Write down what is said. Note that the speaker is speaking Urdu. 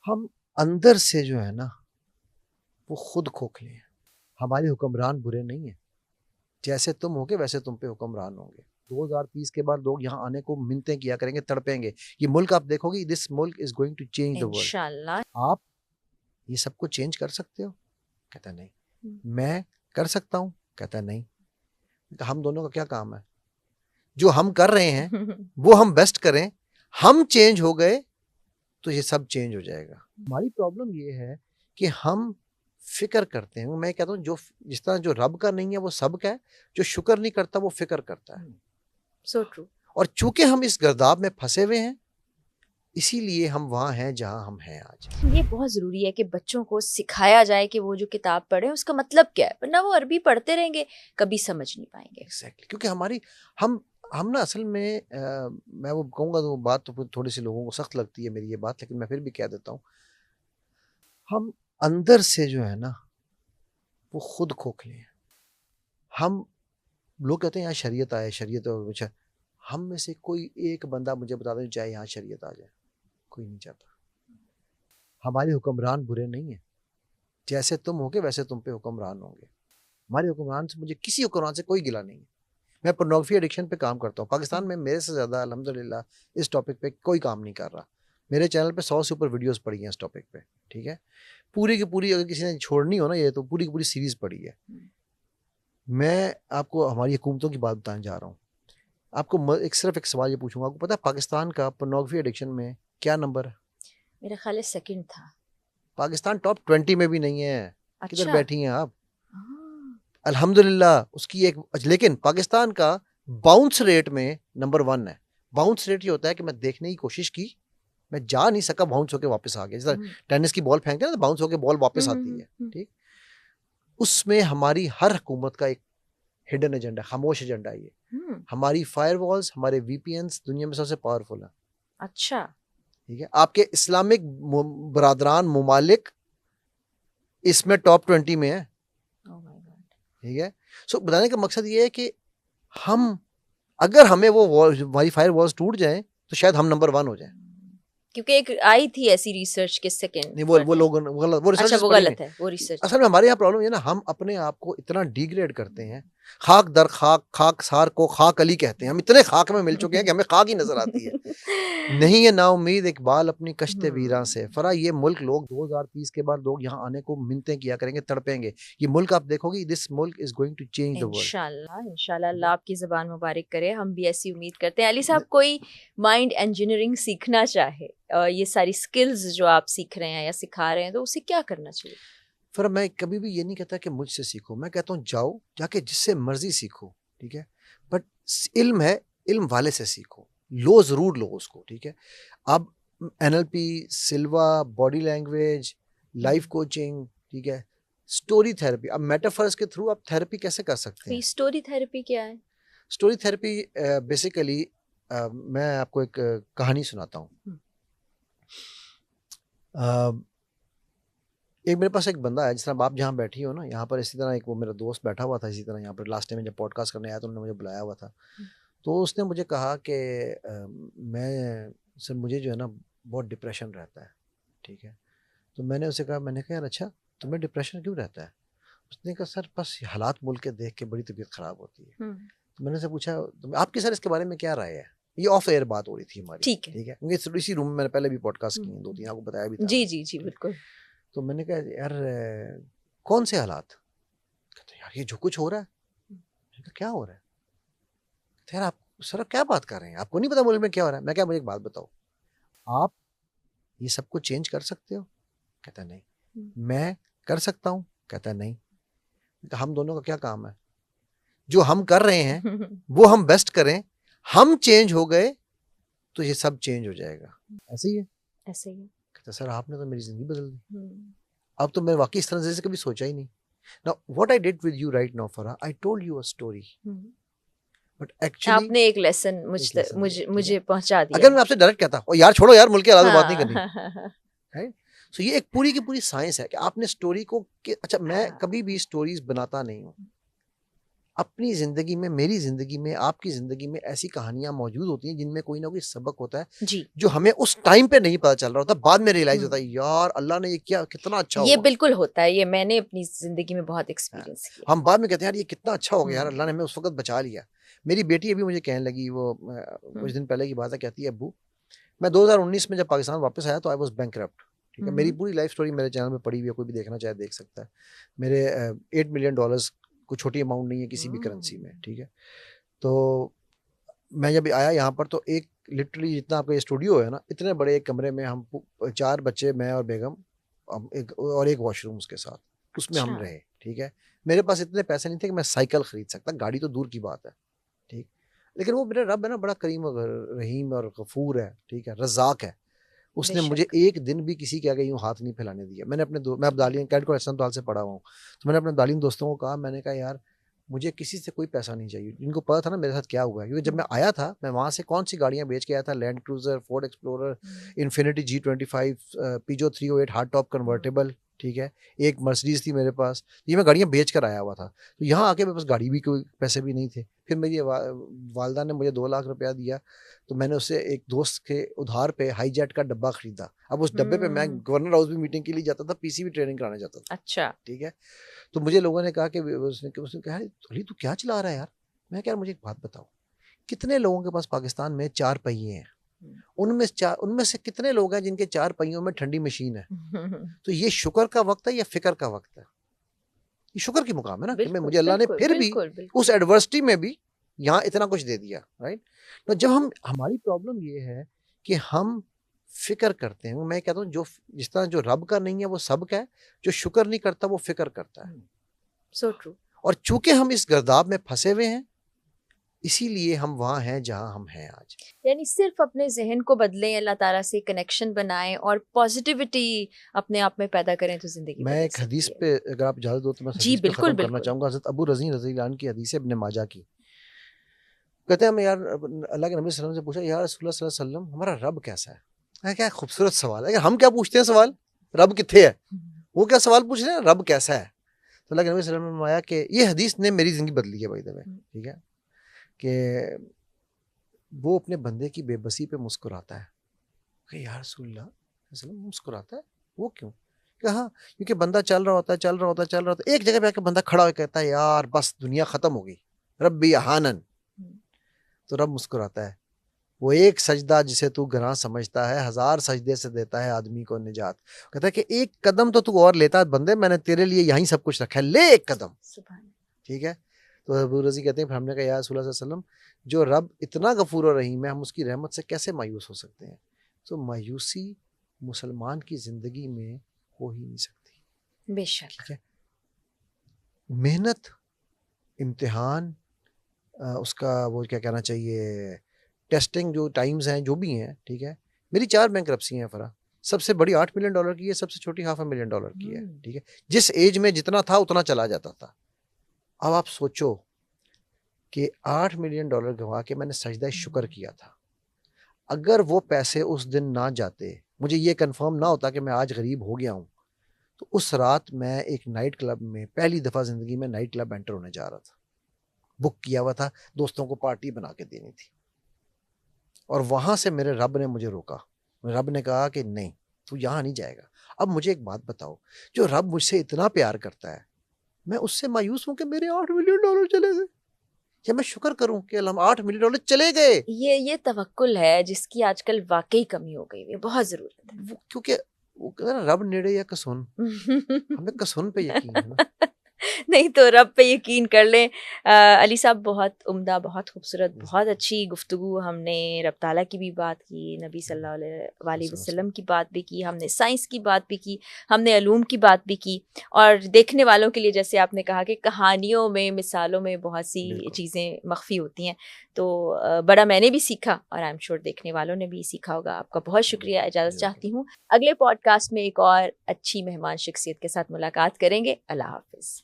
ہم اندر سے جو ہے نا وہ خود کھوکھلے ہیں. ہمارے حکمران برے نہیں ہیں. جیسے تم ہوگے ویسے تم پہ حکمران ہوں گے. 2030 کے بعد لوگ یہاں آنے کو منتیں کیا کریں گے, تڑپیں گے. یہ ملک آپ دیکھو گے, this Malik is going to change the world. انشاءاللہ. آپ یہ سب کو چینج کر سکتے ہو؟ کہتا نہیں. میں کر سکتا ہوں؟ کہتا نہیں. ہم دونوں کا کیا کام ہے؟ جو ہم کر رہے ہیں وہ ہم بیسٹ کریں. ہم چینج ہو گئے تو یہ سب چینج ہو جائے گا. ہماری پرابلم یہ ہے کہ ہم فکر کرتے ہیں. میں کہتا ہوں جو جس طرح جو رب کا نہیں ہے وہ سب کا ہے, جو شکر نہیں کرتا وہ فکر کرتا ہے. So true. اور چونکہ ہم اس گرداب میں پھنسے ہوئے ہیں اسی لیے ہم وہاں ہیں جہاں ہم ہیں آج. یہ بہت ضروری ہے کہ بچوں کو سکھایا جائے کہ وہ جو کتاب پڑھیں اس کا مطلب کیا ہے, ورنہ وہ عربی پڑھتے رہیں گے کبھی سمجھ نہیں پائیں گے. ایگزیکٹلی. کیونکہ ہماری ہم نا اصل میں میں وہ کہوں گا تو بات تو تھوڑی سی لوگوں کو سخت لگتی ہے میری یہ بات, لیکن میں پھر بھی کہہ دیتا ہوں. ہم اندر سے جو ہے نا وہ خود کھوکھلے ہیں. ہم لوگ کہتے ہیں یہاں شریعت آئے, شریعت اچھا. ہم میں سے کوئی ایک بندہ مجھے بتا دیں چاہے یہاں شریعت آ جائے, کوئی نہیں چاہتا. ہمارے حکمران برے نہیں ہیں. جیسے تم ہوگے ویسے تم پہ حکمران ہوں گے. ہمارے حکمران سے مجھے کسی حکمران سے کوئی گلہ نہیں ہے. میں پورنوگرافی ایڈکشن پہ کام کرتا ہوں. پاکستان میں میرے سے زیادہ الحمدللہ اس ٹاپک پہ کوئی کام نہیں کر رہا. میرے چینل پہ 100 سے اوپر ویڈیوز پڑی ہیں اس ٹاپک پہ. ٹھیک ہے, پوری کی پوری اگر کسی نے چھوڑنی ہو نا یہ تو پوری کی پوری سیریز پڑی ہے. میں آپ کو ہماری حکومتوں کی بات بتانے جا رہا ہوں. آپ کو صرف ایک سوال یہ پوچھوں گا, آپ کو پتا ہے پاکستان کا پورنوگرافی ایڈکشن میں کیا نمبر ہے؟ میرا خیال ہے سیکنڈ تھا. پاکستان ٹاپ 20 میں بھی نہیں ہے. کدھر اچھا. بیٹھی ہیں آپ؟ الحمدللہ اس کی ایک, لیکن پاکستان کا باؤنس ریٹ میں نمبر 1 ہے. باؤنس ریٹ یہ ہوتا ہے کہ میں دیکھنے کی کوشش کی, میں جا نہیں سکا, باؤنس ہو کے واپس آ گیا. جیسا ٹینس کی بال پھینکتے ہیں نا, باؤنس ہو کے بال واپس آتی ہے. ٹھیک, اس میں ہماری ہر حکومت کا ایک ہڈن ایجنڈا, خاموش ایجنڈا ہے. یہ ہماری فائر والز, ہمارے وی پی اینس دنیا میں سب سے پاورفل ہیں. اچھا. ٹھیک ہے, آپ کے اسلامک برادران ممالک اس میں ٹاپ 20 میں ہے. ٹھیک ہے, سو بتانے کا مقصد یہ ہے کہ ہم اگر ہمیں وہ ہماری فائر والز ٹوٹ جائیں تو شاید ہم نمبر 1 ہو جائیں. کیونکہ ایک آئی تھی ایسی ریسرچ کے سیکنڈ. نہیں, وہ لوگ وہ اچھا وہ غلط ہے وہ ریسرچ. اصل میں ہمارے یہاں پرابلم یہ نا, ہم اپنے آپ کو اتنا ڈیگریڈ کرتے ہیں. خاک در خاک, خاک سار کو خاک علی کہتے ہیں. ہم اتنے خاک میں مل چکے ہیں کہ ہمیں خاک ہی نظر آتی ہے. نہیں ہے نا امید اقبال اپنی کشت ویراں سے. فرا یہ ملک لوگ 2030 کے بعد لوگ یہاں آنے کو منتیں کیا کریں گے, تڑپیں گے. یہ ملک آپ دیکھو گے, this Malik is going to change the world. انشاءاللہ اللہ آپ کی زبان مبارک کرے. ہم بھی ایسی امید کرتے ہیں. علی صاحب کوئی مائنڈ انجینئرنگ سیکھنا چاہے, یہ ساری سکلز جو آپ سیکھ رہے ہیں یا سکھا رہے ہیں, تو اسے کیا کرنا چاہیے؟ پھر میں کبھی بھی یہ نہیں کہتا کہ مجھ سے سیکھو, میں کہتا ہوں جاؤ جا کے جس سے مرضی سیکھو. ٹھیک ہے, بٹ علم ہے, علم والے سے سیکھو, لو ضرور لو اس کو. ٹھیک ہے, اب NLP, سلوا, باڈی لینگویج, لائف کوچنگ, ٹھیک ہے, اسٹوری تھراپی. اب میٹافرز کے تھرو آپ تھراپی کیسے کر سکتے ہیں؟ اسٹوری تھراپی کیا ہے؟ اسٹوری تھراپی بیسیکلی میں آپ کو ایک کہانی سناتا ہوں. ایک میرے پاس ایک بندہ ہے, جس طرح آپ جہاں بیٹھی ہو نا یہاں پر, اسی طرح ایک وہ میرا دوست بیٹھا ہوا تھا اسی طرح یہاں پر. لاسٹ ٹائم میں جب پوڈ کاسٹ کرنے آیا تو انہوں نے مجھے بلایا ہوا تھا. تو اس نے مجھے کہا کہ میں سر مجھے جو ہے نا بہت ڈپریشن رہتا ہے. ٹھیک ہے, تو میں نے اسے کہا, میں نے کہا یار اچھا تمہیں ڈپریشن کیوں رہتا ہے؟ اس نے کہا سر بس حالات ملک کے دیکھ کے بڑی طبیعت خراب ہوتی ہے. تو میں نے سے پوچھا آپ کی سر اس کے بارے میں کیا رائے ہے؟ یہ آف ایئر بات ہو رہی تھی ہماری. ٹھیک ہے, کیونکہ اسی روم میں نے پہلے بھی پوڈ کاسٹ کی ہیں 2-3, آپ کو بتایا بھی تھا. جی جی جی بالکل. تو میں نے کہا یار کون سے حالات؟ کہتے یار یہ جو کچھ ہو رہا ہے. میں کہا کیا ہو رہا ہے؟ کہتے یار آپ سر کیا بات کر رہے ہیں, آپ کو نہیں پتا ملک میں کیا ہو رہا ہے؟ میں کہا مجھے ایک بات بتاؤ, آپ یہ سب کو چینج کر سکتے ہو؟ کہتا نہیں. میں کر سکتا ہوں؟ کہتا نہیں. ہم دونوں کا کیا کام ہے؟ جو ہم کر رہے ہیں وہ ہم بیسٹ کریں. ہم چینج ہو گئے تو یہ سب چینج ہو جائے گا. ایسے ہی ہے, ایسے ہی. کہتا سر آپ نے تو میری زندگی بدل دی. اب تو میں واقعی اس طرح سے کبھی سوچا ہی نہیں. Now what I did with you right now, Farah, I told you a story. But actually آپ نے ایک لیسن مجھے پہنچا دیا. اگر میں آپ سے ڈائریکٹ کہتا او یار چھوڑو یار ملک کے حالات بات نہیں کرنی, سو یہ ایک پوری کی پوری سائنس ہے کہ آپ نے اسٹوری کو اچھا میں کبھی بھی اسٹوریز بناتا نہیں ہوں. اپنی زندگی میں, میری زندگی میں, آپ کی زندگی میں ایسی کہانیاں موجود ہوتی ہیں جن میں کوئی نہ کوئی سبق ہوتا ہے جی جو ہمیں اس ٹائم پہ نہیں پتا چل رہا ہوتا, بعد میں ریئلائز ہوتا ہے یار اللہ نے یہ کیا, کتنا اچھا یہ ہوا. بالکل ہوتا ہے, یہ میں نے اپنی زندگی میں بہت ایکسپیرینس کیا. ہم بعد میں کہتے ہیں یار یہ کتنا اچھا ہو گیا یار, اللہ نے ہمیں اس وقت بچا لیا. میری بیٹی ابھی مجھے کہنے لگی, وہ کچھ دن پہلے کی بات ہے, کہتی ہے ابو میں 2019 میں جب پاکستان واپس آیا تو آئی واز بینکرپٹ. ٹھیک ہے, میری پوری لائف سٹوری میرے چینل میں پڑی ہوئی ہے, کوئی بھی دیکھنا چاہے دیکھ سکتا ہے. میرے $8 ملین کوئی چھوٹی اماؤنٹ نہیں ہے کسی بھی کرنسی میں. ٹھیک ہے, تو میں جب آیا یہاں پر تو ایک لٹرلی جتنا آپ کا یہ اسٹوڈیو ہے نا, اتنے بڑے ایک کمرے میں ہم 4 بچے, میں اور بیگم, اور ایک واش روم اس کے ساتھ, اس میں ہم رہے. ٹھیک ہے, میرے پاس اتنے پیسے نہیں تھے کہ میں سائیکل خرید سکتا, گاڑی تو دور کی بات ہے. ٹھیک, لیکن وہ میرا رب ہے نا, بڑا کریم اور رحیم اور غفور ہے. ٹھیک ہے, رزاق ہے. اس نے مجھے ایک دن بھی کسی کے آگے یوں ہاتھ نہیں پھیلانے دیا. میں نے اپنے میں ابدالی کیڈ کو اسلام تعالی سے پڑھا ہوا ہوں, تو میں نے اپنے تعلیم دوستوں کو کہا, میں نے کہا یار مجھے کسی سے کوئی پیسہ نہیں چاہیے. جن کو پتا تھا نا میرے ساتھ کیا ہوا ہے, کیونکہ جب میں آیا تھا میں وہاں سے کون سی گاڑیاں بیچ کے آیا تھا, land cruiser, Ford Explorer, Infiniti G25, Peugeot 308 hard top convertible. ٹھیک ہے, ایک مرسڈیز تھی میرے پاس, یہ میں گاڑیاں بیچ کر آیا ہوا تھا. تو یہاں آ کے میرے پاس گاڑی بھی کوئی پیسے بھی نہیں تھے. پھر میری والدہ نے مجھے 2 لاکھ روپیہ دیا, تو میں نے اس سے ایک دوست کے ادھار پہ ہائی جیٹ کا ڈبہ خریدا. اب اس ڈبے پہ میں گورنر ہاؤس بھی میٹنگ کے لیے جاتا تھا, PC بھی ٹریننگ کرانے جاتا تھا. اچھا, ٹھیک ہے, تو مجھے لوگوں نے کہا کہ اس نے کہا علی تو کیا چلا رہا ہے یار. میں کہا مجھے ایک بات بتاؤ, کتنے لوگوں کے پاس پاکستان میں 4 پہیے ہیں, ان میں سے کتنے لوگ ہیں جن کے 4 پہیوں میں ٹھنڈی مشین ہے. تو یہ شکر کا وقت ہے یا فکر کا وقت ہے؟ یہ شکر کی مقام ہے نا کہ مجھے اللہ نے پھر بھی اس ایڈورسٹی میں بھی یہاں اتنا کچھ دے دیا. رائٹ, تو جب ہماری پرابلم یہ ہے کہ ہم فکر کرتے ہیں. میں کہتا ہوں جو جس طرح جو رب کا نہیں ہے وہ سب کا ہے, جو شکر نہیں کرتا وہ فکر کرتا ہے. So true. اور چونکہ ہم اس گرداب میں پھنسے ہوئے ہیں, اسی لیے ہم وہاں ہیں جہاں ہم ہیں آج. یعنی صرف اپنے ذہن کو بدلیں, اللہ تعالیٰ سے کنیکشن بنائیں اور پازیٹیوٹی اپنے آپ میں پیدا کریں تو زندگی. میں ایک حدیث پہ اگر آپ اجازت دو تو میں جی حدیث پہ ختم کرنا چاہوں گا. حضرت ابو رضی رضی اللہ عنہ کی حدیث ہے, ابن ماجہ کی. کہتے ہیں ہم یار اللہ کے نبی صلی اللہ علیہ وسلم سے پوچھا, یا رسول اللہ صلی اللہ علیہ وسلم ہمارا رب کیسا ہے؟ کیا خوبصورت سوال ہے. ہم کیا پوچھتے ہیں سوال, رب کتنے ہے, وہ کیا سوال پوچھ رہے ہیں, رب کیسا ہے. تو اللہ کے نبی صلی اللہ علیہ وسلم نے فرمایا کہ یہ حدیث نے میری زندگی بدلی ہے بھائی دبے. ٹھیک ہے, کہ وہ اپنے بندے کی بے بسی پہ مسکراتا ہے. کہ یا رسول اللہ مسکراتا ہے, وہ کیوں؟ کہا کیونکہ بندہ چل رہا ہوتا ہے, ایک جگہ پہ آ کے بندہ کھڑا ہو کے کہتا ہے یار بس دنیا ختم ہو گئی, ربی احانن. تو رب مسکراتا ہے, وہ ایک سجدہ جسے تو گناہ سمجھتا ہے 1000 سجدے سے دیتا ہے آدمی کو نجات. کہتا ہے کہ ایک قدم تو اور لیتا ہے بندے, میں نے تیرے لیے یہیں سب کچھ رکھا ہے, لے ایک قدم. ٹھیک ہے, تو ابو رضی کہتے ہیں پھر ہم نے کہا یا رسول اللہ صلی اللہ علیہ وسلم جو رب اتنا غفور و رحیم ہے, ہم اس کی رحمت سے کیسے مایوس ہو سکتے ہیں؟ تو مایوسی مسلمان کی زندگی میں ہو ہی نہیں سکتی. بے شک. ٹھیک ہے, محنت, امتحان, اس کا وہ کیا کہنا چاہیے, ٹیسٹنگ جو ٹائمز ہیں جو بھی ہیں. ٹھیک ہے, میری 4 بینکرپسی ہیں فرا, سب سے بڑی $8 ملین کی ہے, سب سے چھوٹی $500,000 کی ہے. ٹھیک ہے, جس ایج میں جتنا تھا اتنا چلا جاتا تھا. اب آپ سوچو کہ $8 ملین گنوا کے میں نے سجدہ شکر کیا تھا, اگر وہ پیسے اس دن نہ جاتے, مجھے یہ کنفرم نہ ہوتا کہ میں آج غریب ہو گیا ہوں, تو اس رات میں ایک نائٹ کلب میں پہلی دفعہ زندگی میں نائٹ کلب انٹر ہونے جا رہا تھا, بک کیا ہوا تھا, دوستوں کو پارٹی بنا کے دینی تھی. اور وہاں سے میرے رب نے مجھے روکا, رب نے کہا کہ نہیں تو یہاں نہیں جائے گا. اب مجھے ایک بات بتاؤ, جو رب مجھ سے اتنا پیار کرتا ہے, میں اس سے مایوس ہوں کہ میرے $8 ملین چلے گئے, یا میں شکر کروں کہ $8 ملین چلے گئے؟ یہ توکل ہے جس کی آج کل واقعی کمی ہو گئی ہے, بہت ضرورت ہے. کیونکہ وہ کہتا ہے رب نیڑے یا کسن, ہمیں کسن پہ یقین ہے نا. نہیں تو رب پہ یقین کر لیں. علی صاحب بہت عمدہ, بہت خوبصورت, بہت اچھی گفتگو. ہم نے رب تعالیٰ کی بھی بات کی, نبی صلی اللہ علیہ وسلم کی بات بھی کی, ہم نے سائنس کی بات بھی کی, ہم نے علوم کی بات بھی کی, اور دیکھنے والوں کے لیے جیسے آپ نے کہا کہ کہانیوں میں, مثالوں میں بہت سی چیزیں مخفی ہوتی ہیں. تو بڑا میں نے بھی سیکھا, اور آئی ایم شیور دیکھنے والوں نے بھی سیکھا ہوگا. آپ کا بہت شکریہ. اجازت چاہتی ہوں, اگلے پوڈ کاسٹ میں ایک اور اچھی مہمان شخصیت کے ساتھ ملاقات کریں گے. اللہ حافظ.